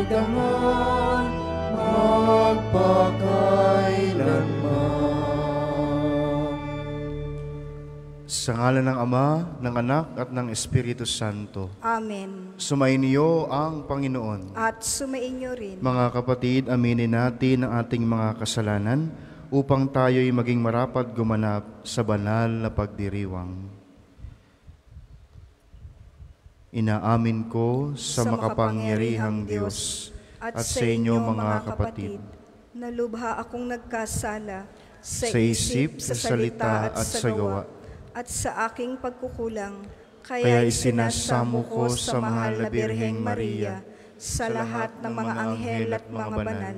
magdangan magpakailanman. Sa ngalan ng Ama, ng Anak, at ng Espiritu Santo. Amen. Sumainyo ang Panginoon. At sumainyo rin. Mga kapatid, aminin natin ang ating mga kasalanan upang tayo'y maging marapat gumanap sa banal na pagdiriwang. Inaamin ko sa makapangyarihang Diyos at sa inyo mga kapatid, na lubha akong nagkasala sa isip, sa salita at sa gawa, at sa aking pagkukulang, kaya isinasamo ko sa mahal na Birheng Maria, sa lahat ng mga anghel at mga banal,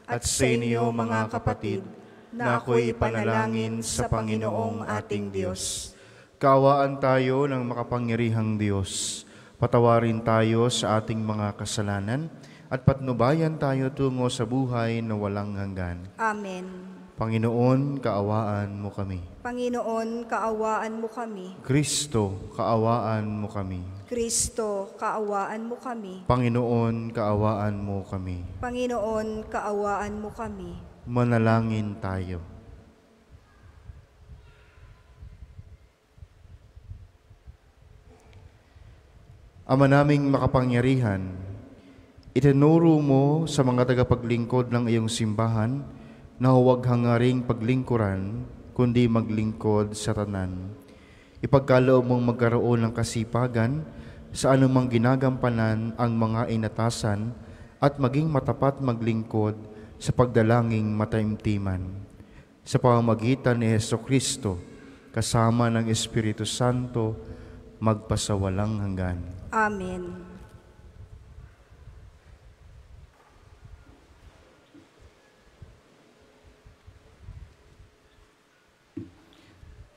at sa inyo mga kapatid, na ako'y ipanalangin sa Panginoong ating Diyos. Kaawaan tayo ng makapangyarihang Diyos. Patawarin tayo sa ating mga kasalanan at patnubayan tayo tungo sa buhay na walang hanggan. Amen. Panginoon, kaawaan mo kami. Panginoon, kaawaan mo kami. Kristo, kaawaan mo kami. Kristo, kaawaan mo kami. Panginoon, kaawaan mo kami. Panginoon, kaawaan mo kami. Manalangin tayo. Ama naming makapangyarihan, itinuro mo sa mga tagapaglingkod ng iyong simbahan na huwag hangaring paglingkuran, kundi maglingkod sa tanan. Ipagkaloob mong magkaroon ng kasipagan sa anumang ginagampanan ang mga inatasan at maging matapat maglingkod sa pagdalanging mataimtiman. Sa pamamagitan ni Jesucristo, kasama ng Espiritu Santo, magpasawalang hanggan. Amen.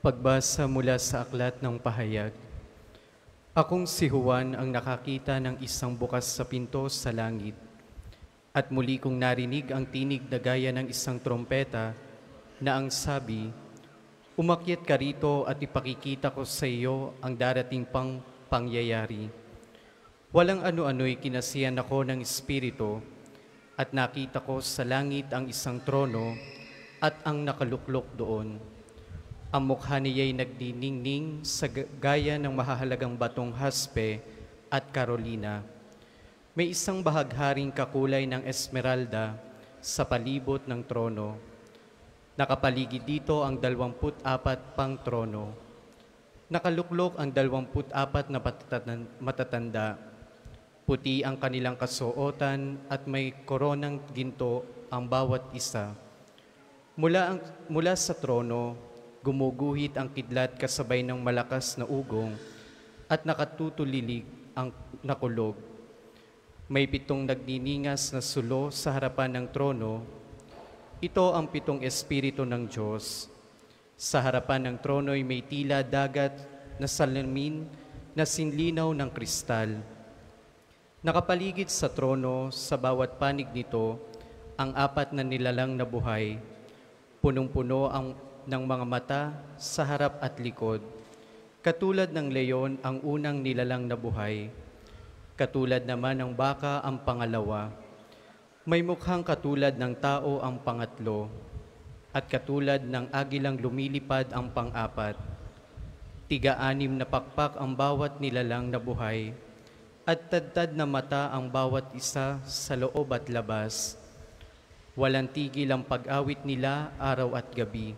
Pagbasa mula sa aklat ng pahayag. Akong si Juan ang nakakita ng isang bukas sa pinto sa langit. At muli kong narinig ang tinig na gaya ng isang trompeta na ang sabi, "Umakyat ka rito at ipakikita ko sa iyo ang darating pang pangyayari." Walang ano-ano'y kinasiyan ako ng Espiritu at nakita ko sa langit ang isang trono at ang nakaluklok doon. Ang mukha niya'y nagdiningning sa gaya ng mahahalagang batong haspe at karolina. May isang bahagharing kakulay ng esmeralda sa palibot ng trono. Nakapaligid dito ang 24 pang trono. Nakaluklok ang 24 na matatanda. Puti ang kanilang kasuotan at may koronang ginto ang bawat isa. Mula sa trono, gumuguhit ang kidlat kasabay ng malakas na ugong at nakatutulilig ang nakulog. May 7 nagniningas na sulo sa harapan ng trono. Ito ang 7 espiritu ng Diyos. Sa harapan ng trono'y may tila dagat na salamin na sinlinaw ng kristal. Nakapaligid sa trono sa bawat panig nito ang 4 na nilalang na buhay. Punong-puno ng mga mata sa harap at likod. Katulad ng leyon ang unang nilalang na buhay. Katulad naman ng baka ang pangalawa. May mukhang katulad ng tao ang pangatlo. At katulad ng agilang lumilipad ang pang-4. 6 na pakpak ang bawat nilalang na buhay. At tadtad na mata ang bawat isa sa loob at labas. Walang tigil ang pag-awit nila araw at gabi.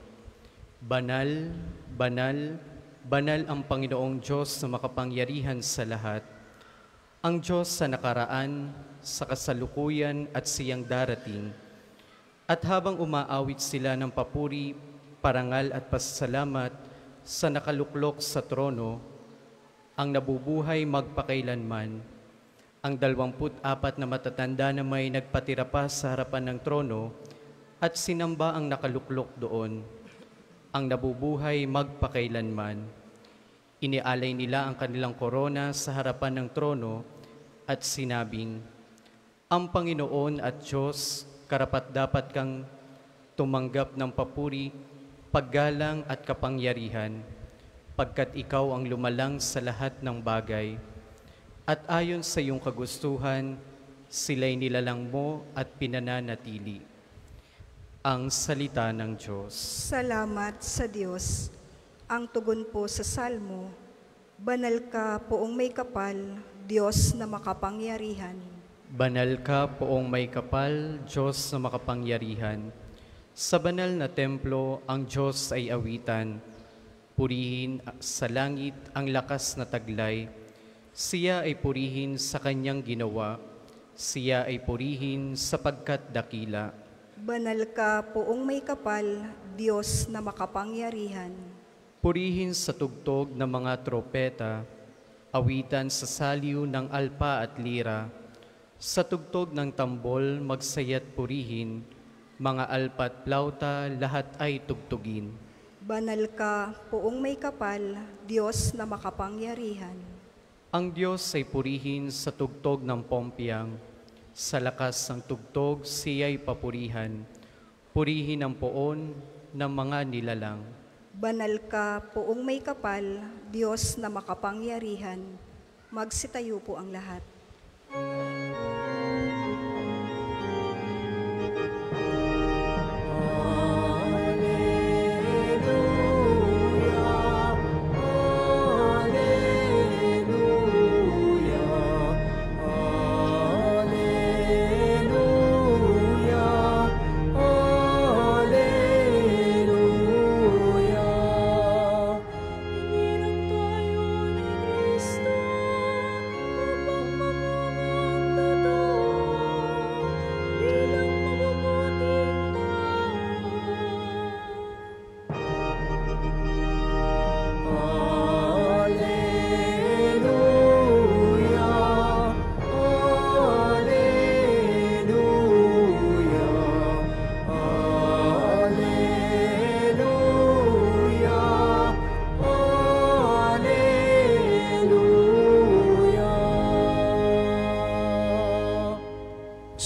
Banal, banal, banal ang Panginoong Diyos na makapangyarihan sa lahat. Ang Diyos sa nakaraan, sa kasalukuyan at siyang darating. At habang umaawit sila ng papuri, parangal at pasasalamat sa nakaluklok sa trono, ang nabubuhay magpakailanman, ang 24 na matatanda na may nagpatira pa sa harapan ng trono at sinamba ang nakaluklok doon, ang nabubuhay magpakailanman. Inialay nila ang kanilang korona sa harapan ng trono at sinabing, "Ang Panginoon at Diyos, karapat-dapat kang tumanggap ng papuri, paggalang at kapangyarihan, pagkat ikaw ang lumalang sa lahat ng bagay. At ayon sa iyong kagustuhan, sila'y nilalang mo at pinananatili. Ang salita ng Diyos. Salamat sa Diyos. Ang tugon po sa Salmo, Banal ka poong may kapal, Diyos na makapangyarihan. Banal ka poong may kapal, Diyos na makapangyarihan. Sa banal na templo, ang Diyos ay awitan. Purihin sa langit ang lakas na taglay. Siya ay purihin sa kanyang ginawa. Siya ay purihin sapagkat dakila. Banal ka poong may kapal, Diyos na makapangyarihan. Purihin sa tugtog ng mga tropeta, awitan sa saliw ng alpa at lira. Sa tugtog ng tambol, magsaya't purihin, mga alpa at plauta, lahat ay tugtugin. Banal ka poong may kapal, Diyos na makapangyarihan. Ang Diyos ay purihin sa tugtog ng pompiyang, sa lakas ng tugtog siya'y papurihan. Purihin ang poon ng mga nilalang. Banal ka poong may kapal, Diyos na makapangyarihan. Magsitayo po ang lahat.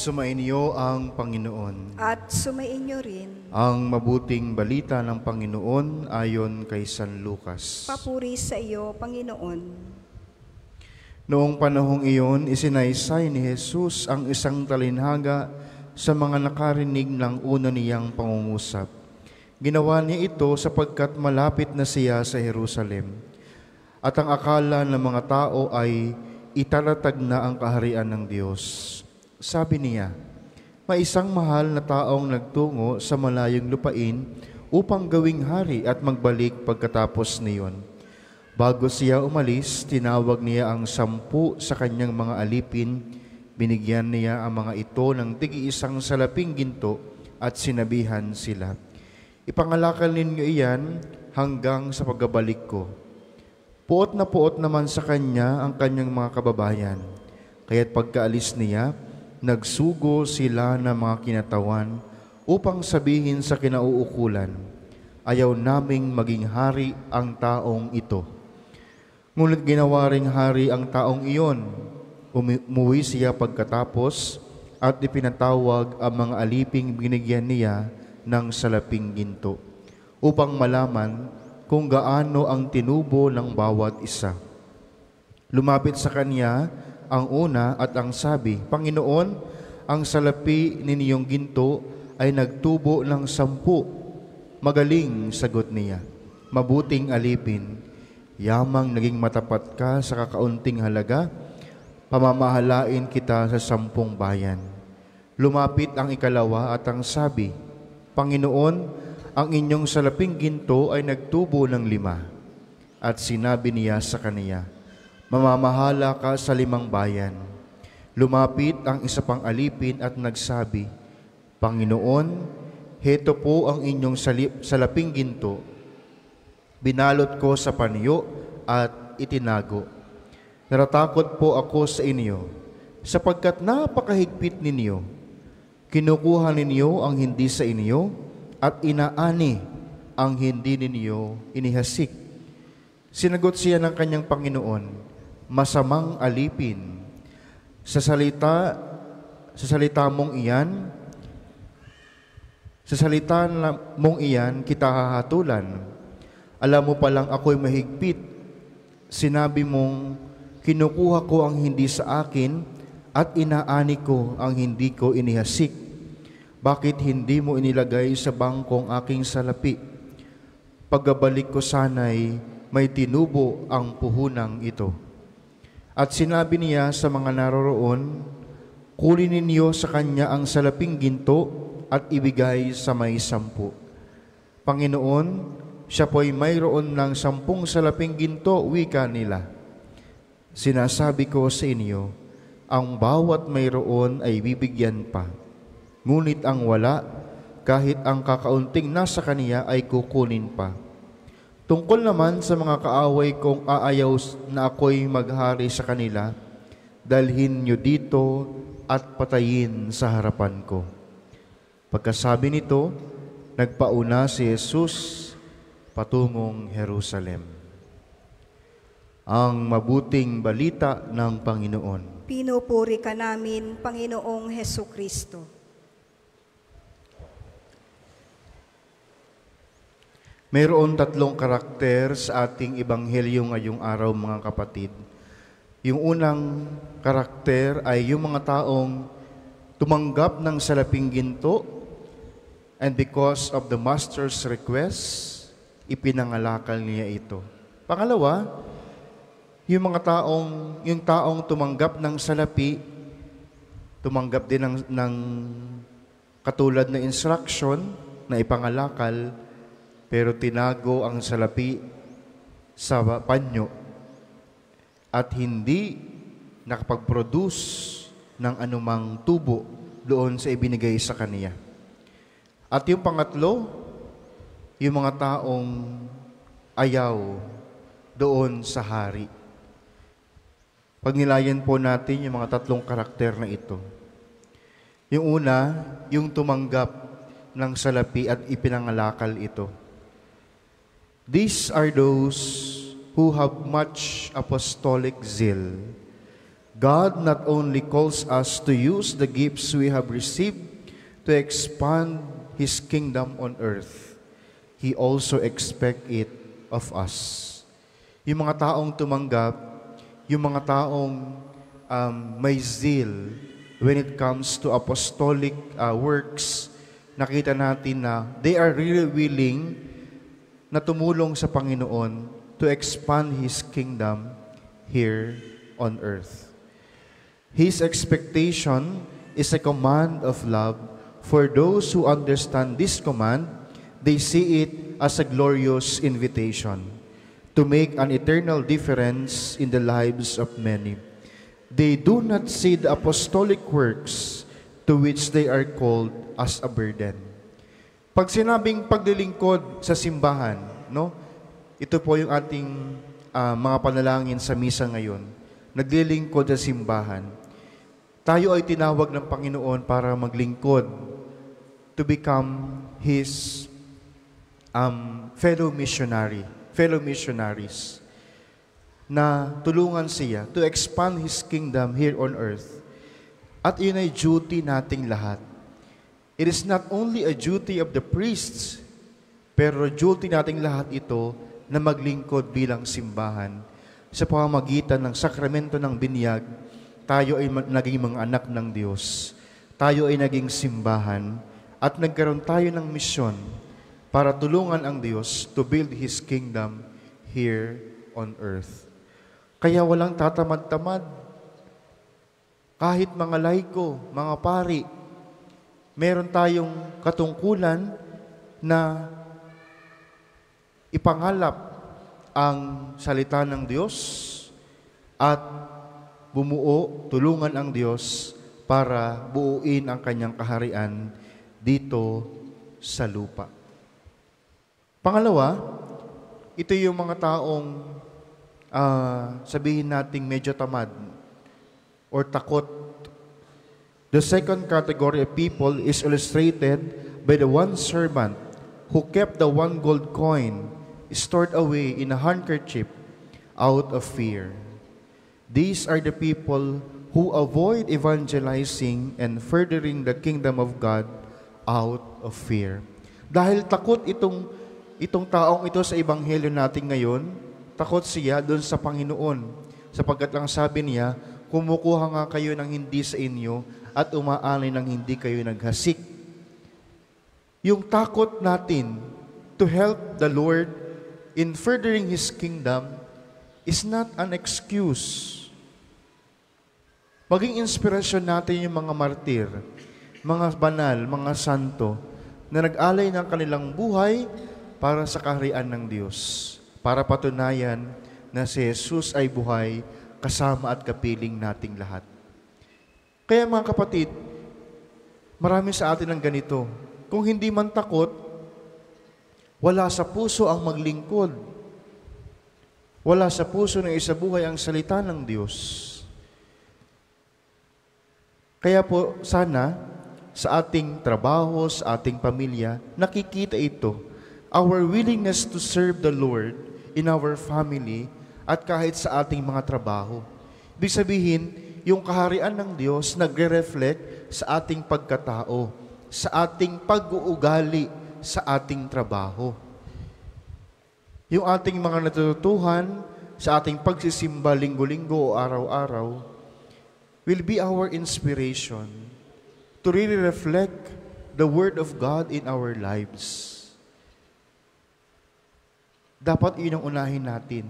Sumainyo ang Panginoon. At sumainyo rin. Ang mabuting balita ng Panginoon ayon kay San Lucas. Papuri sa iyo, Panginoon. Noong panahong iyon, isinaysay ni Jesus ang isang talinhaga sa mga nakarinig ng una niyang pangungusap. Ginawa niya ito sapagkat malapit na siya sa Jerusalem. At ang akala ng mga tao ay italatag na ang kaharian ng Diyos. Sabi niya, may isang mahal na taong nagtungo sa malayong lupain upang gawing hari at magbalik pagkatapos niyon. Bago siya umalis, tinawag niya ang 10 sa kanyang mga alipin. Binigyan niya ang mga ito ng tig-iisang salaping ginto at sinabihan sila, ipangalakal ninyo iyan hanggang sa pagbabalik ko. Puot na puot naman sa kanya ang kanyang mga kababayan. Kaya't pagkaalis niya, nagsugo sila ng mga kinatawan upang sabihin sa kinauukulan, ayaw naming maging hari ang taong ito. Ngunit ginawa ring hari ang taong iyon. Umuwi siya pagkatapos at ipinatawag ang mga aliping binigyan niya ng salaping ginto upang malaman kung gaano ang tinubo ng bawat isa. Lumapit sa kanya ang una at ang sabi, Panginoon, ang salapi ninyong ginto ay nagtubo ng 10. Magaling, sagot niya. Mabuting alipin. Yamang naging matapat ka sa kakaunting halaga, pamamahalain kita sa 10 bayan. Lumapit ang ikalawa at ang sabi, Panginoon, ang inyong salaping ginto ay nagtubo ng 5. At sinabi niya sa kaniya, mamamahala ka sa 5 bayan. Lumapit ang isa pang alipin at nagsabi, Panginoon, heto po ang inyong salaping ginto. Binalot ko sa panyo at itinago. Natatakot po ako sa inyo, sapagkat napakahigpit ninyo. Kinukuha ninyo ang hindi sa inyo at inaani ang hindi ninyo inihasik. Sinagot siya ng kanyang Panginoon, masamang alipin. Sa salita mong iyan, kita hahatulan. Alam mo palang ako'y mahigpit. Sinabi mong, kinukuha ko ang hindi sa akin at inaani ko ang hindi ko inihasik. Bakit hindi mo inilagay sa bangkong aking salapi? Pagbabalik ko sana'y may tinubo ang puhunang ito. At sinabi niya sa mga naroroon, kunin ninyo sa kanya ang salaping ginto at ibigay sa may 10. Panginoon, siya po'y mayroon ng 10 salaping ginto, wika nila. Sinasabi ko sa inyo, ang bawat mayroon ay bibigyan pa. Ngunit ang wala, kahit ang kakaunting nasa kaniya ay kukunin pa. Tungkol naman sa mga kaaway kong aayaw na ako'y maghari sa kanila, dalhin nyo dito at patayin sa harapan ko. Pagkasabi nito, nagpauna si Jesus patungong Jerusalem. Ang mabuting balita ng Panginoon. Pinupuri ka namin, Panginoong Hesukristo. Mayroon 3 karakter sa ating ebanghelyo ngayong araw, mga kapatid. Yung unang karakter ay yung mga taong tumanggap ng salaping ginto, and because of the master's request, ipinangalakal niya ito. Pangalawa, yung taong tumanggap ng salapi, tumanggap din ng katulad na instruction na ipangalakal, pero tinago ang salapi sa panyo at hindi nakapag-produce ng anumang tubo doon sa ibinigay sa kaniya. At yung pangatlo, yung mga taong ayaw doon sa hari. Pagnilayan po natin yung mga 3 karakter na ito. Yung una, yung tumanggap ng salapi at ipinangalakal ito. These are those who have much apostolic zeal. God not only calls us to use the gifts we have received to expand His kingdom on earth, He also expects it of us. Yung mga taong tumanggap, yung mga taong may zeal when it comes to apostolic works, nakita natin na they are really willing na tumulong sa Panginoon to expand His kingdom here on earth. His expectation is a command of love. For those who understand this command, they see it as a glorious invitation to make an eternal difference in the lives of many. They do not see the apostolic works to which they are called as a burden. Pag sinabing paglilingkod sa simbahan, no? Ito po yung ating mga panalangin sa misa ngayon. Naglilingkod sa simbahan. Tayo ay tinawag ng Panginoon para maglingkod, to become His fellow missionaries, na tulungan siya to expand His kingdom here on earth. At yun ay duty nating lahat. It is not only a duty of the priests, pero duty nating lahat ito na maglingkod bilang simbahan. Sa pamamagitan ng sakramento ng binyag, tayo ay naging mga anak ng Diyos. Tayo ay naging simbahan at nagkaroon tayo ng misyon para tulungan ang Diyos to build His kingdom here on earth. Kaya walang tatamad-tamad. Kahit mga laiko, mga pari, meron tayong katungkulan na ipangalap ang salita ng Diyos at bumuo, tulungan ang Diyos para buuin ang kanyang kaharian dito sa lupa. Pangalawa, ito yung mga taong sabihin nating medyo tamad or takot. The second category of people is illustrated by the one servant who kept the 1 gold coin stored away in a handkerchief out of fear. These are the people who avoid evangelizing and furthering the kingdom of God out of fear. Dahil takot itong taong ito sa ebanghelyo natin ngayon, takot siya doon sa Panginoon. Sapagkat ang sabi niya, kumukuha nga kayo ng hindi sa inyo at umaalay ng hindi kayo naghasik. Yung takot natin to help the Lord in furthering His kingdom is not an excuse. Maging inspirasyon natin yung mga martir, mga banal, mga santo, na nag-alay ng kanilang buhay para sa kaharian ng Diyos, para patunayan na si Jesus ay buhay kasama at kapiling nating lahat. Kaya mga kapatid, marami sa atin ang ganito. Kung hindi man takot, wala sa puso ang maglingkod. Wala sa puso ng isabuhay ang salita ng Diyos. Kaya po, sana, sa ating trabaho, sa ating pamilya, nakikita ito. Our willingness to serve the Lord in our family at kahit sa ating mga trabaho. Ibig sabihin, yung kaharian ng Diyos nagre-reflect sa ating pagkatao, sa ating pag-uugali, sa ating trabaho. Yung ating mga natutuhan sa ating pagsisimba linggo-linggo o araw-araw will be our inspiration to really reflect the Word of God in our lives. Dapat yun ang unahin natin.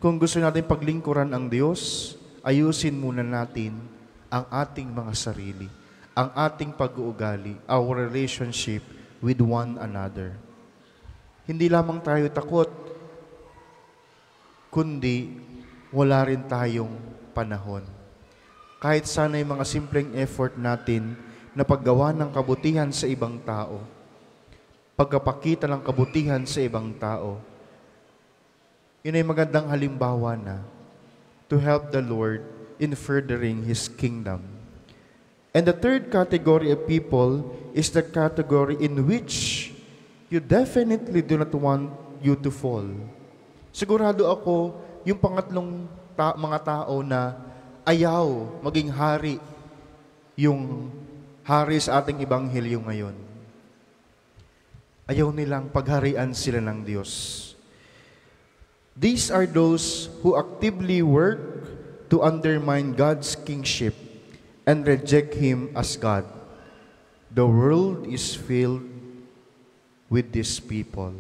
Kung gusto natin paglingkuran ang Diyos, ayusin muna natin ang ating mga sarili, ang ating pag-uugali, our relationship with one another. Hindi lamang tayo takot, kundi wala rin tayong panahon. Kahit sana yung mga simpleng effort natin na paggawa ng kabutihan sa ibang tao, pagkapakita ng kabutihan sa ibang tao, yun ay magandang halimbawa na to help the Lord in furthering His kingdom. And the third category of people is the category in which you definitely do not want you to fall. Sigurado ako, yung pangatlong mga tao na ayaw maging hari, yung hari sa ating ebanghelyo ngayon. Ayaw nilang pagharian sila ng Diyos. These are those who actively work to undermine God's kingship and reject Him as God. The world is filled with these people.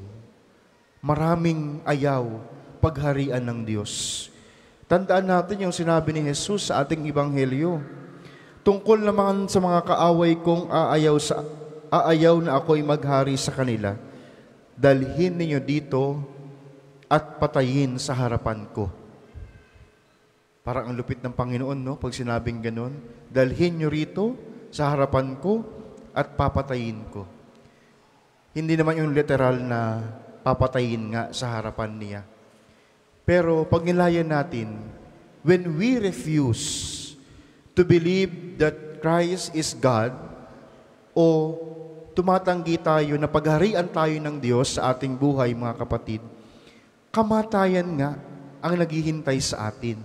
Maraming ayaw pagharian ng Diyos. Tandaan natin yung sinabi ni Jesus sa ating ebanghelyo. Tungkol naman sa mga kaaway kong aayaw na ako'y maghari sa kanila, dalhin ninyo dito at patayin sa harapan ko. Parang ang lupit ng Panginoon, no? Pag sinabing ganun, dalhin nyo rito sa harapan ko at papatayin ko. Hindi naman yung literal na papatayin nga sa harapan niya. Pero pag nilayan natin, when we refuse to believe that Christ is God, o tumatanggi tayo na pagharian tayo ng Diyos sa ating buhay, mga kapatid, kamatayan nga ang naghihintay sa atin.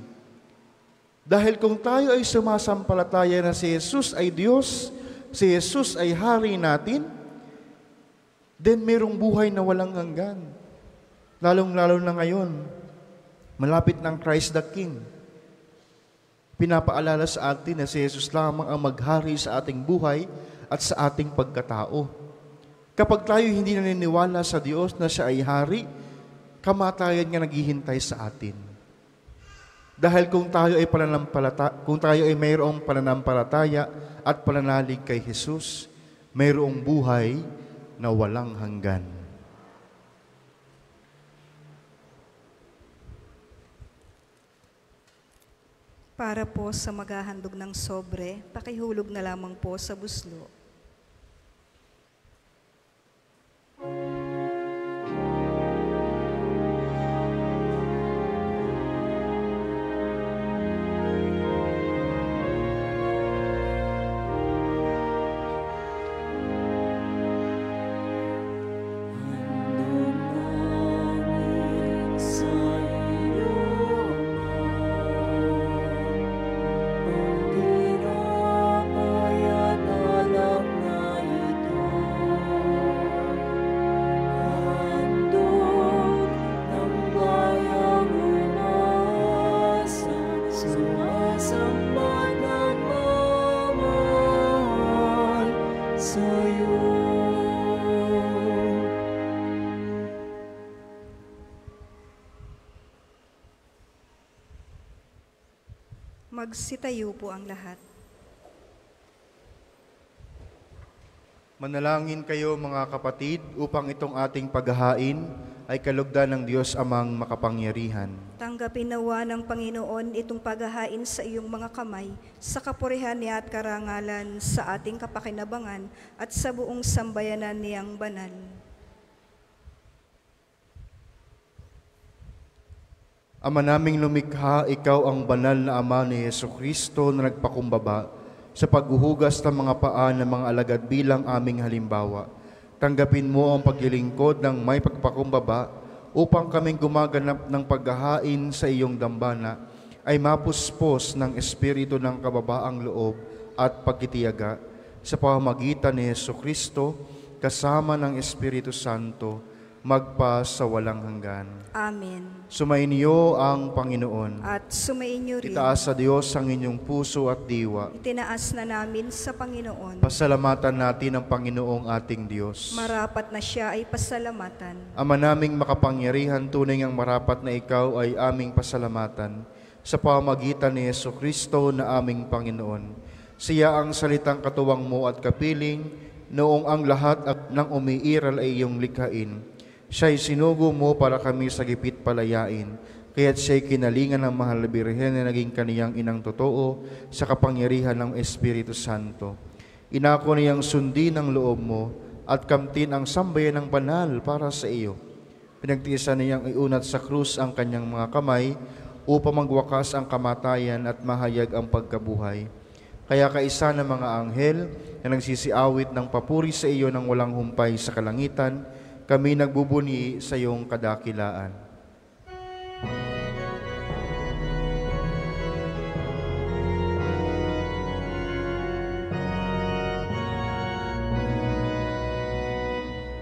Dahil kung tayo ay sumasampalataya na si Jesus ay Diyos, si Jesus ay hari natin, then mayroong buhay na walang hanggan. Lalong-lalo na ngayon, malapit ng Christ the King. Pinapaalala sa atin na si Jesus lamang ang maghari sa ating buhay at sa ating pagkatao. Kapag tayo hindi naniniwala sa Diyos na siya ay hari, kamatayan nga naghihintay sa atin. Dahil kung tayo ay mayroong pananampalataya at pananalig kay Jesus, mayroong buhay na walang hanggan. Para po sa maghahandog ng sobre, pakihulog na lamang po sa buslo. Ang dinamay at alam Magsitayo po ang lahat. Manalangin kayo mga kapatid upang itong ating paghahain ay kalugdan ng Diyos Amang makapangyarihan. Tanggapin nawa ng Panginoon itong paghahain sa iyong mga kamay, sa kapurihan niya at karangalan, sa ating kapakinabangan at sa buong sambayanan niyang banal. Ama naming lumikha, ikaw ang banal na Ama ni Jesucristo na nagpakumbaba sa paghuhugas ng mga paa ng mga alagad bilang aming halimbawa. Tanggapin mo ang paglilingkod ng may pagpakumbaba upang kaming gumaganap ng paghahain sa iyong dambana ay mapuspos ng Espiritu ng kababaang loob at pagkitiyaga sa pamamagitan ni Jesucristo kasama ng Espiritu Santo magpa sa walang hanggan. Amen. Sumainyo ang Panginoon. At sumainyo rin. Itaas sa Diyos ang inyong puso at diwa. Itinaas na namin sa Panginoon. Pasalamatan natin ang Panginoong ating Diyos. Marapat na siya ay pasalamatan. Ama naming makapangyarihan, tunay ngang marapat na ikaw ay aming pasalamatan sa pamamagitan ni Jesucristo na aming Panginoon. Siya ang salitang katuwang mo at kapiling noong ang lahat ng umiiral ay iyong likhain. Siya'y sinugo mo para kami sa gipit palayain, kaya't siya'y kinalingan ng mahal na Birhen na naging kaniyang inang totoo sa kapangyarihan ng Espiritu Santo. Inako niyang sundin ang loob mo at kamtin ang sambayan ng banal para sa iyo. Pinagtiisan niyang iunat sa krus ang kanyang mga kamay upang magwakas ang kamatayan at mahayag ang pagkabuhay. Kaya kaisa ng mga anghel na nagsisiawit ng papuri sa iyo ng walang humpay sa kalangitan, kami nagbubuni sa iyong kadakilaan.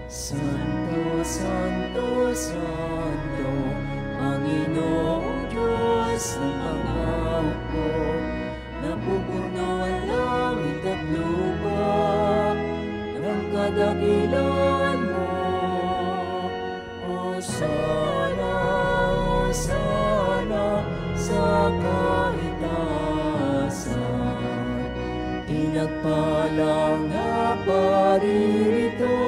Santo, Santo, Santo, Panginoong Diyos ng mga hukbo, napupuno ang langit at lupa ng kadakilaan mo. Hosana, Hosana sa kaitaasan, pinagpalang na paririto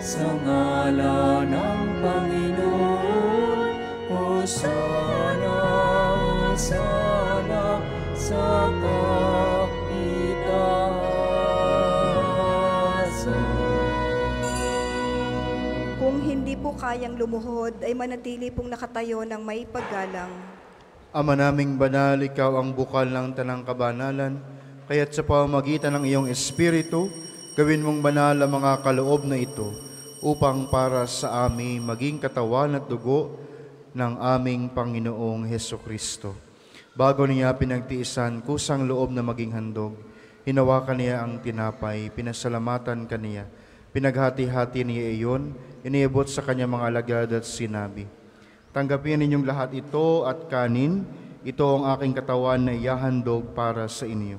sa ngalan ng Panginoon. Hosana, Hosana sa kaitaasan. Kung hindi po kayang lumuhod, ay manatili pong nakatayo ng may paggalang. Ama naming banal, ikaw ang bukal ng tanang kabanalan, kaya't sa pamamagitan ng iyong Espiritu, gawin mong banal ang mga kaloob na ito, upang para sa amin maging katawan at dugo ng aming Panginoong Hesukristo. Bago niya pinagtiisan kusang loob na maging handog, hinawakan niya ang tinapay, pinasalamatan kaniya, pinaghati-hati niya iyon, iniabot sa kanya mga alagad at sinabi, tanggapin ninyong lahat ito at kanin, ito ang aking katawan na iyahandog para sa inyo.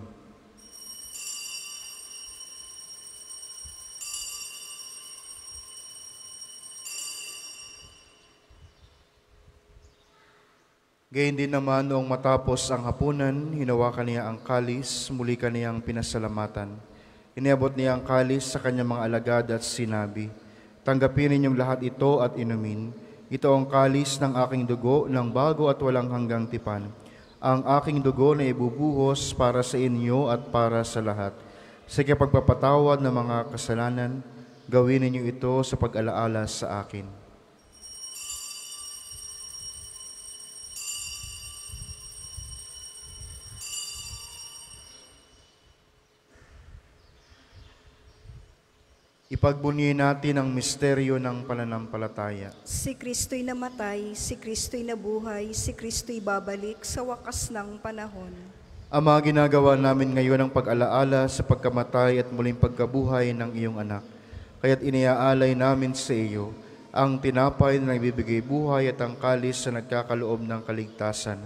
Gayun din naman noong matapos ang hapunan, hinawakan niya ang kalis, muli kaniyang pinasalamatan. Iniabot niya ang kalis sa kanyang mga alagad at sinabi, tanggapin ninyong lahat ito at inumin. Ito ang kalis ng aking dugo ng bago at walang hanggang tipan. Ang aking dugo na ibubuhos para sa inyo at para sa lahat. Sa pagpapatawad ng mga kasalanan, gawin ninyo ito sa pag-alaala sa akin. Ipagbunyi natin ang misteryo ng pananampalataya. Si Kristo'y namatay, si Kristo'y nabuhay, si Kristo'y babalik sa wakas ng panahon. Ama, ginagawa namin ngayon ang pag-alaala sa pagkamatay at muling pagkabuhay ng iyong anak. Kaya't iniaalay namin sa iyo ang tinapay na nagbibigay buhay at ang kalis na nagkakaloob ng kaligtasan.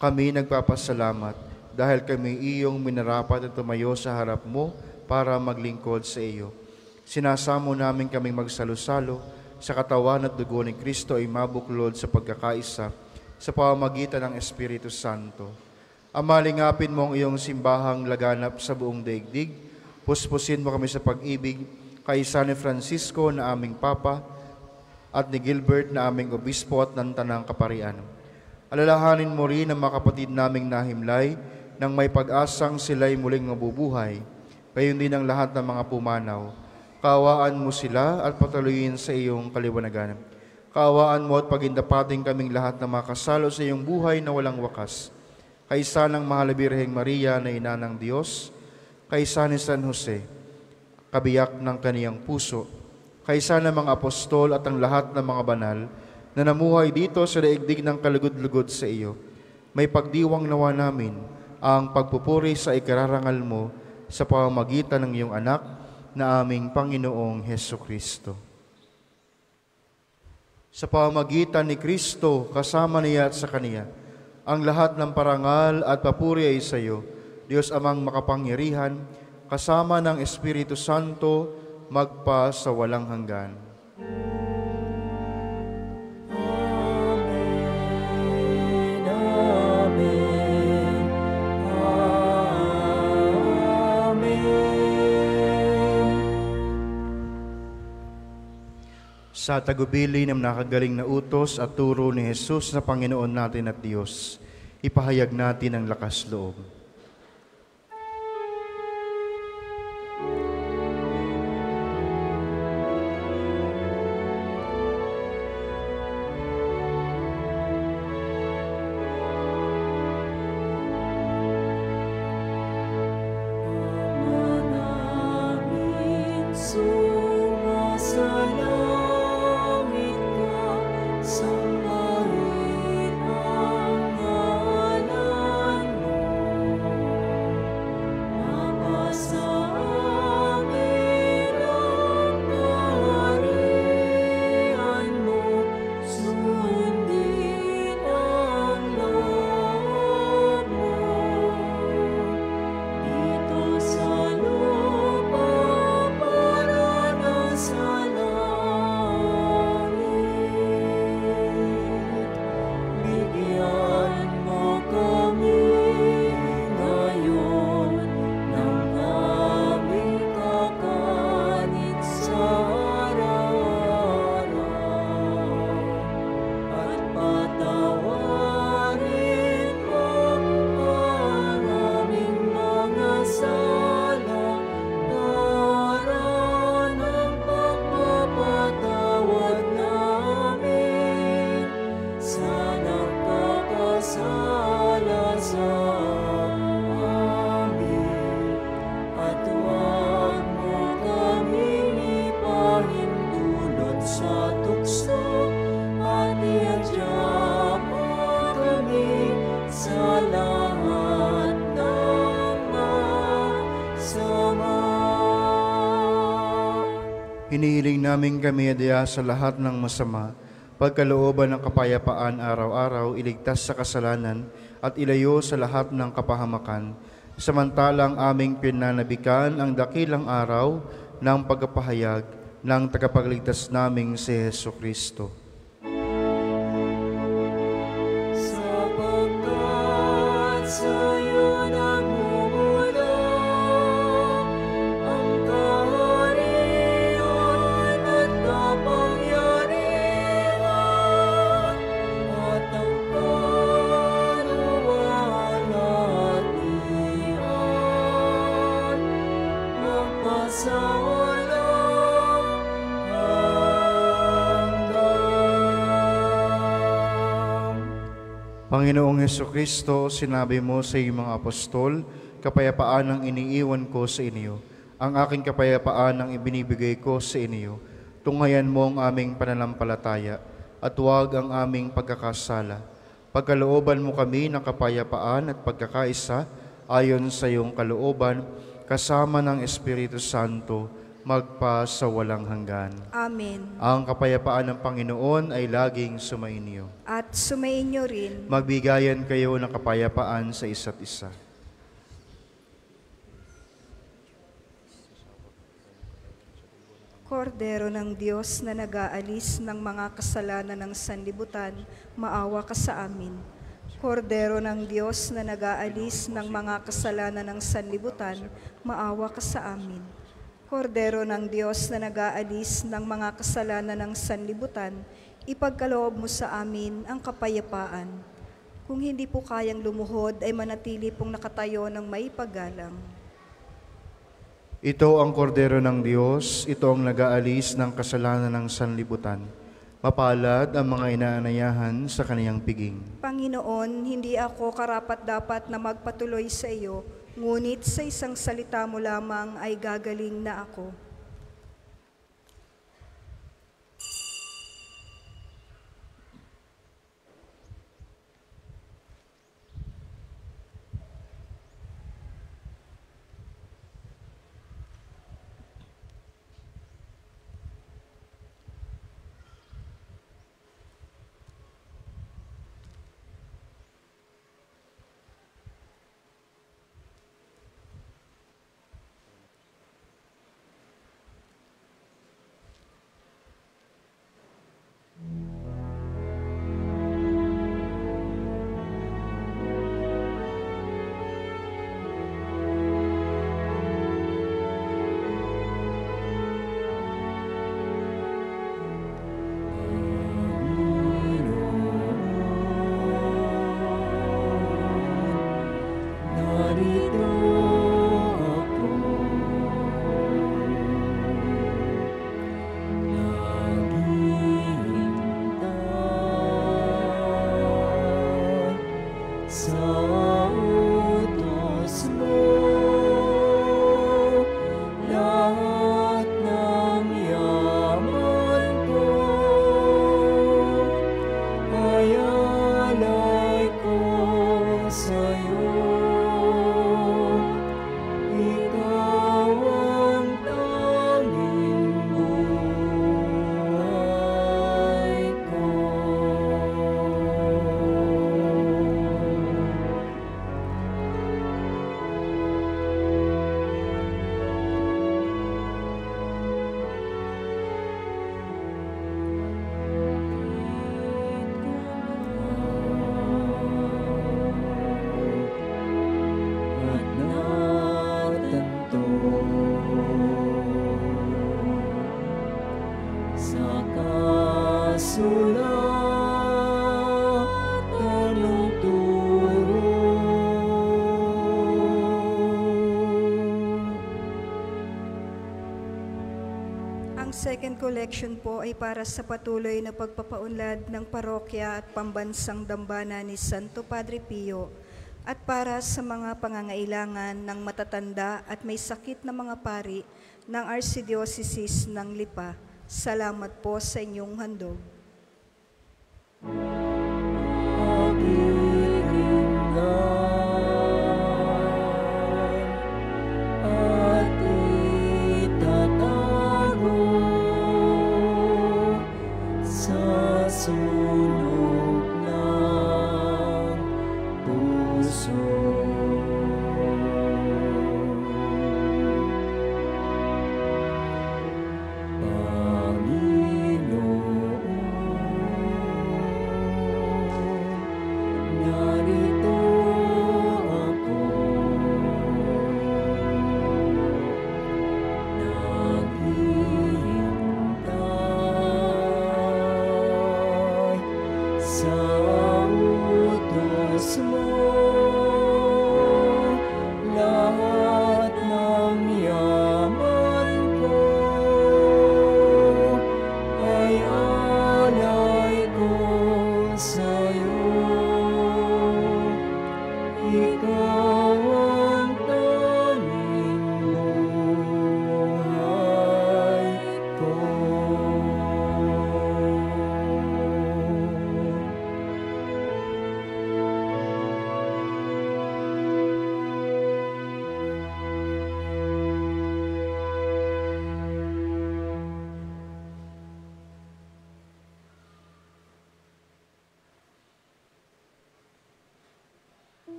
Kami nagpapasalamat dahil kami iyong minarapat at tumayo sa harap mo para maglingkod sa iyo. Sinasamo namin kaming magsalo-salo sa katawan at dugo ni Kristo ay mabuklod sa pagkakaisa sa pamamagitan ng Espiritu Santo. Amalingapin mo ang iyong simbahang laganap sa buong daigdig. Puspusin mo kami sa pag-ibig kay San Francisco na aming Papa at ni Gilbert na aming Obispo at ng Tanang Kaparian. Alalahanin mo rin ang mga kapatid naming nahimlay nang may pag-asang sila'y muling mabubuhay. Gayon din ang lahat ng mga pumanaw. Kaawaan mo sila at patuloyin sa iyong kaliwanagan. Kaawaan mo at pagindapating kaming lahat na makasalo sa iyong buhay na walang wakas. Kaysa ng Mahal na Birheng Maria na Ina ng Diyos, kaysa ni San Jose, kabiyak ng kaniyang puso, kaysa ng mga apostol at ang lahat ng mga banal na namuhay dito sa daigdig ng kalugod-lugod sa iyo, may pagdiwang nawa namin ang pagpupuri sa ikararangal mo sa pamamagitan ng iyong anak na aming Panginoong Hesukristo. Sa pamamagitan ni Kristo, kasama niya at sa Kaniya, ang lahat ng parangal at papuri ay sa iyo, Diyos Amang makapangyarihan, kasama ng Espiritu Santo, magpa sa walang hanggan. Amen. Amen. Amen. Sa tagubili ng nakagaling na utos at turo ni Jesus na Panginoon natin at Diyos, ipahayag natin ang lakas loob. Hinihiling namin kami adya sa lahat ng masama, pagkalooban ng kapayapaan araw-araw, iligtas sa kasalanan at ilayo sa lahat ng kapahamakan. Samantalang aming pinanabikan ang dakilang araw ng pagpapahayag ng tagapagligtas naming si Hesukristo. Sapagkat sa'yo nagmumula ang kaharian at kapangyarihan at ang kaluwalhatian magpasawalang hanggan. Panginoong Hesukristo, sinabi mo sa iyong mga apostol, kapayapaan ang iniiwan ko sa inyo. Ang aking kapayapaan ang ibinibigay ko sa inyo. Tunghayan mo ang aming pananampalataya at huwag ang aming pagkakasala. Pagkalooban mo kami ng kapayapaan at pagkakaisa ayon sa iyong kalooban, kasama ng Espiritu Santo, magpa sa walang hanggan. Amen. Ang kapayapaan ng Panginoon ay laging sumainyo. At sumainyo rin. Magbigayan kayo ng kapayapaan sa isa't isa. Kordero ng Diyos na nag-aalis ng mga kasalanan ng sanlibutan, maawa ka sa amin. Kordero ng Diyos na nag-aalis ng mga kasalanan ng sanlibutan, maawa ka sa amin. Kordero ng Diyos na nag-aalis ng mga kasalanan ng sanlibutan, ipagkaloob mo sa amin ang kapayapaan. Kung hindi po kayang lumuhod, ay manatili pong nakatayo ng may paggalang. Ito ang kordero ng Diyos, ito ang nag-aalis ng kasalanan ng sanlibutan. Mapalad ang mga inaanayahan sa kaniyang piging. Panginoon, hindi ako karapat-dapat na magpatuloy sa iyo, ngunit sa isang salita mo lamang ay gagaling na ako. Ang second collection po ay para sa patuloy na pagpapaunlad ng parokya at pambansang dambana ni Santo Padre Pio at para sa mga pangangailangan ng matatanda at may sakit na mga pari ng Archdiocese ng Lipa. Salamat po sa inyong handog.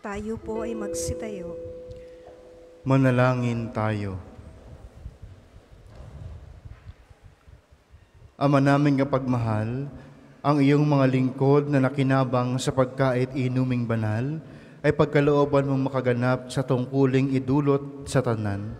Tayo po ay magsitayo. Manalangin tayo. Ama naming kapagmahal, ang iyong mga lingkod na nakinabang sa pagkait inuming banal, ay pagkalooban mong makaganap sa tungkuling idulot sa tanan,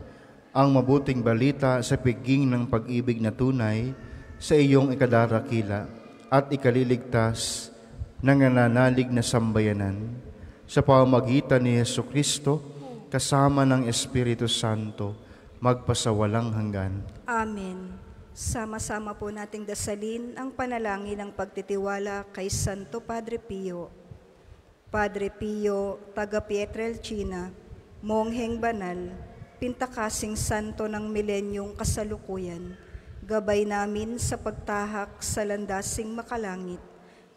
ang mabuting balita sa piging ng pag-ibig na tunay sa iyong ikadarakila at ikaliligtas ng nananalig na sambayanan sa pamamagitan ni Jesucristo kasama ng Espiritu Santo magpasawalang hanggan. Amen. Sama-sama po nating dasalin ang panalangin ng pagtitiwala kay Santo Padre Pio. Padre Pio, taga Pietrelcina, mongheng banal, pintakasing santo ng milenyong kasalukuyan, gabay namin sa pagtahak sa landasing makalangit,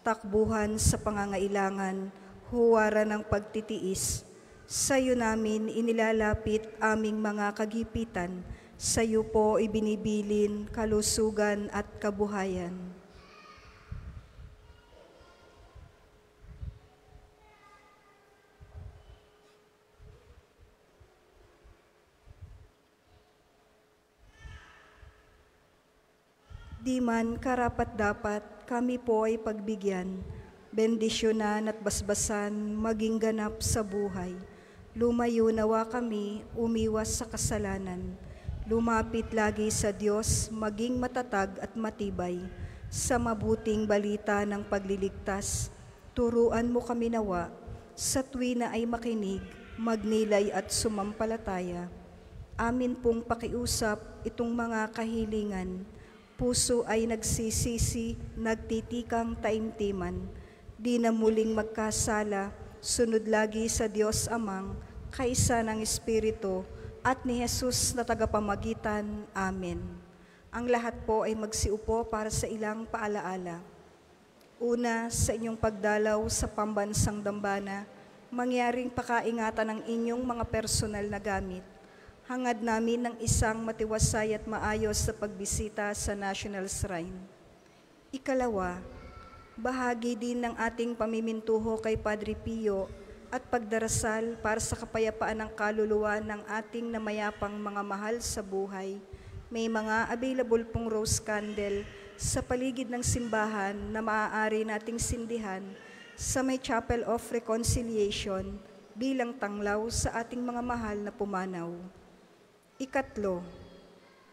takbuhan sa pangangailangan, huwaran ng pagtitiis. Sa iyo namin inilalapit aming mga kagipitan, sa iyo po ibinibilin kalusugan at kabuhayan. Di man karapat-dapat kami po ay pagbigyan, bendisyonan at basbasan maging ganap sa buhay. Lumayo nawa kami, umiwas sa kasalanan. Lumapit lagi sa Diyos, maging matatag at matibay. Sa mabuting balita ng pagliligtas, turuan mo kami nawa, sa tuwi na ay makinig, magnilay at sumampalataya. Amin pong pakiusap itong mga kahilingan. Puso ay nagsisisi, nagtitikang taimtiman. Di na muling magkasala, sunod lagi sa Diyos Amang, kaisa ng Espiritu, at ni Jesus na tagapamagitan. Amen. Ang lahat po ay magsiupo para sa ilang paalaala. Una, sa inyong pagdalaw sa pambansang dambana, mangyaring pakaingatan ng inyong mga personal na gamit. Hangad namin ng isang matiwasay at maayos sa pagbisita sa National Shrine. Ikalawa, bahagi din ng ating pamimintuho kay Padre Pio at pagdarasal para sa kapayapaan ng kaluluwa ng ating namayapang mga mahal sa buhay. May mga available pong rose candle sa paligid ng simbahan na maaari nating sindihan sa may Chapel of Reconciliation bilang tanglaw sa ating mga mahal na pumanaw. Ikatlo,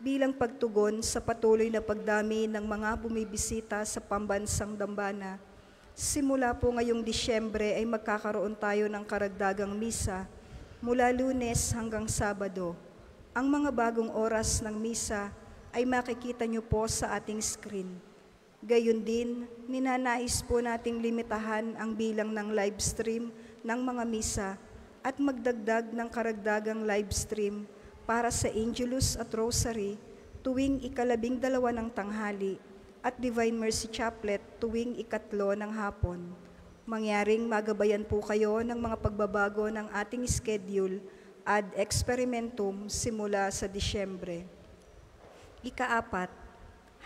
bilang pagtugon sa patuloy na pagdami ng mga bumibisita sa pambansang dambana, simula po ngayong Disyembre ay magkakaroon tayo ng karagdagang misa mula Lunes hanggang Sabado. Ang mga bagong oras ng misa ay makikita nyo po sa ating screen. Gayon din, ninanais po nating limitahan ang bilang ng live stream ng mga misa at magdagdag ng karagdagang live stream para sa Angelus at Rosary tuwing ika-12 ng tanghali at Divine Mercy Chaplet tuwing ika-3 ng hapon. Mangyaring magabayan po kayo ng mga pagbabago ng ating schedule ad experimentum simula sa Disyembre. Ika-4,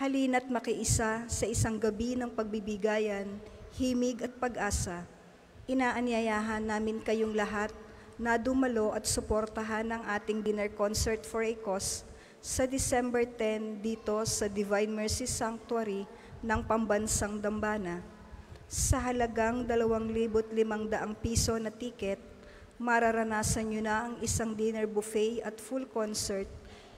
halina't makiisa sa isang gabi ng pagbibigayan, himig at pag-asa. Inaanyayahan namin kayong lahat na dumalo at suportahan ang ating dinner concert for a cause sa December 10 dito sa Divine Mercy Sanctuary ng Pambansang Dambana. Sa halagang 2,500 piso na tiket, mararanasan nyo na ang isang dinner buffet at full concert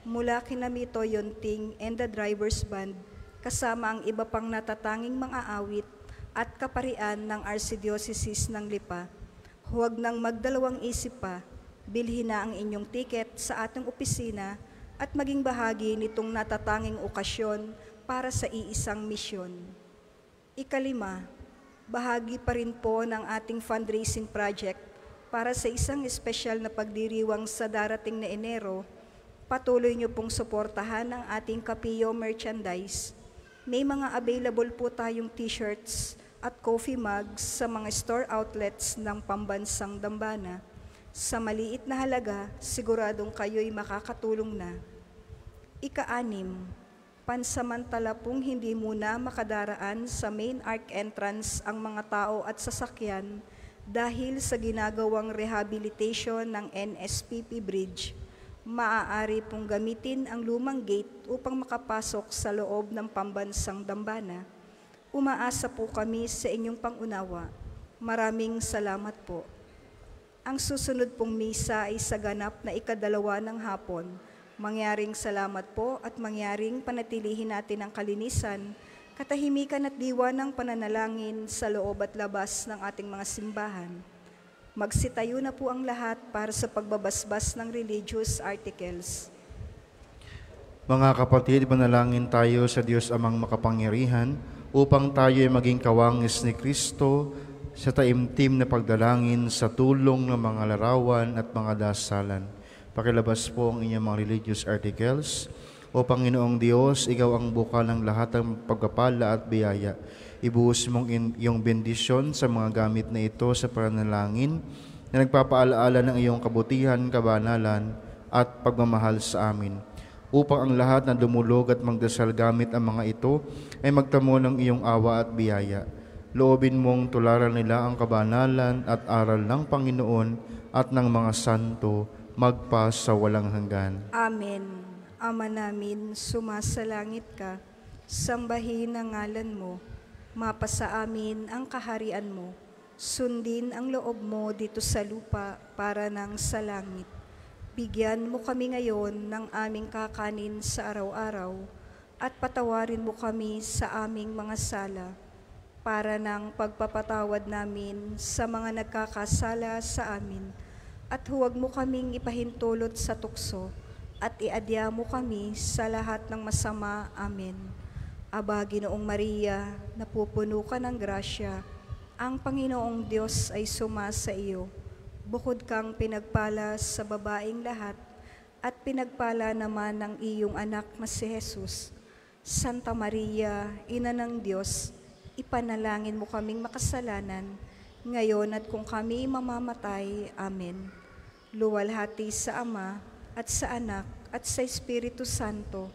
mula kina Mito Yonting and the Drivers Band kasama ang iba pang natatanging mga awit at kaparian ng Archdiocese ng Lipa. Huwag nang magdalawang isip pa, bilhin na ang inyong tiket sa ating opisina at maging bahagi nitong natatanging okasyon para sa iisang misyon. Ika-5, bahagi pa rin po ng ating fundraising project para sa isang espesyal na pagdiriwang sa darating na Enero. Patuloy niyo pong suportahan ang ating Kapio merchandise. May mga available po tayong t-shirts at coffee mugs sa mga store outlets ng Pambansang Dambana. Sa maliit na halaga, siguradong kayo'y makakatulong na. Ika-6, pansamantala pong hindi muna makadaraan sa main arc entrance ang mga tao at sasakyan Dahil sa ginagawang rehabilitation ng NSPP Bridge, maaari pong gamitin ang lumang gate upang makapasok sa loob ng pambansang dambana. Umaasa po kami sa inyong pangunawa. Maraming salamat po. Ang susunod pong misa ay sa ganap na 12:00 ng hapon. Mangyaring salamat po at mangyaring panatilihin natin ang kalinisan, katahimikan at diwa ng pananalangin sa loob at labas ng ating mga simbahan. Magsitayo na po ang lahat para sa pagbabasbas ng religious articles. Mga kapatid, manalangin tayo sa Diyos Amang makapangyarihan upang tayo ay maging kawangis ni Kristo sa taimtim na pagdalangin sa tulong ng mga larawan at mga dasalan. Pakilabas po ang inyong mga religious articles. O Panginoong Diyos, Ikaw ang bukal ng lahat ng pagpapala at biyaya. Ibuhos mong iyong bendisyon sa mga gamit na ito sa pananalangin na nagpapaalaala ng iyong kabutihan, kabanalan at pagmamahal sa amin. Upang ang lahat na dumulog at magdasal gamit ang mga ito ay magtamo ng iyong awa at biyaya. Loobin mong tularan nila ang kabanalan at aral ng Panginoon at ng mga santo magpa sa walang hanggan. Amen. Ama namin, sumasalangit ka, sambahin ang ngalan mo, mapasa amin ang kaharian mo, sundin ang loob mo dito sa lupa para nang sa langit. Bigyan mo kami ngayon ng aming kakanin sa araw-araw at patawarin mo kami sa aming mga sala para nang pagpapatawad namin sa mga nagkakasala sa amin at huwag mo kaming ipahintulot sa tukso at iadya mo kami sa lahat ng masama. Amen. Aba, Ginoong Maria, napupuno ka ng grasya, ang Panginoong Diyos ay sumasa iyo. Bukod kang pinagpala sa babaeng lahat, at pinagpala naman ng iyong anak na si Jesus. Santa Maria, Ina ng Diyos, ipanalangin mo kaming makasalanan, ngayon at kung kami mamamatay. Amen. Luwalhati sa Ama, at sa Anak, at sa Espiritu Santo,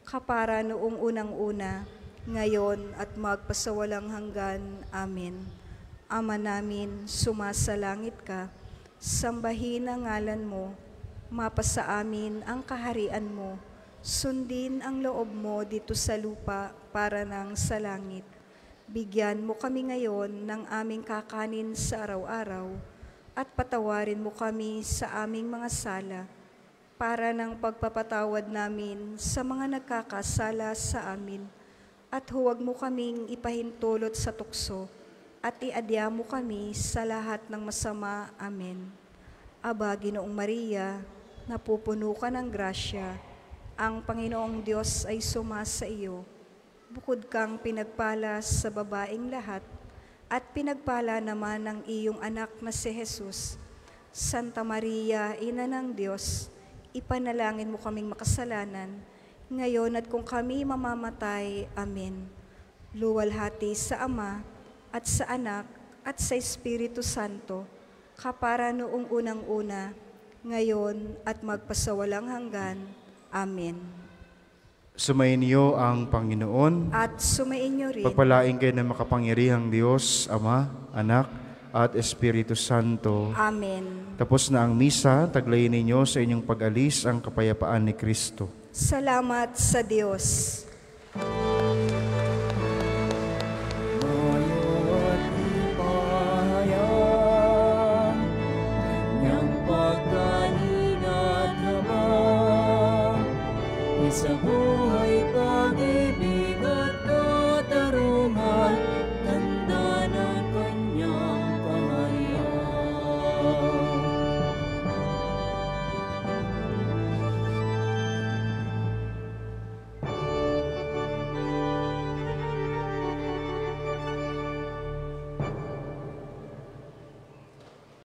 kapara noong unang-una, ngayon at magpasawalang hanggan. Amen. Ama namin, sumasalangit ka, sambahin ang ngalan mo, mapasa amin ang kaharian mo, sundin ang loob mo dito sa lupa para nang sa langit. Bigyan mo kami ngayon ng aming kakanin sa araw-araw, at patawarin mo kami sa aming mga sala, para ng pagpapatawad namin sa mga nagkakasala sa amin, at huwag mo kaming ipahintulot sa tukso, at iadya mo kami sa lahat ng masama. Amen. Aba, Ginoong Maria, napupuno ka ng grasya, ang Panginoong Diyos ay sumasa iyo. Bukod kang pinagpala sa babaeng lahat, at pinagpala naman ng iyong anak na si Jesus. Santa Maria, Ina ng Diyos, ipanalangin mo kaming makasalanan, ngayon at kung kami mamamatay. Amen. Luwalhati sa Ama, at sa Anak, at sa Espiritu Santo, kapara noong unang-una, ngayon at magpasawalang hanggan. Amen. Sumayin niyo ang Panginoon. At sumayin niyo rin. Pagpalain kayo ng makapangyarihang Diyos, Ama, Anak, at Espiritu Santo. Amen. Tapos na ang misa, taglayin ninyo sa inyong pag-alis ang kapayapaan ni Kristo. Salamat sa Diyos.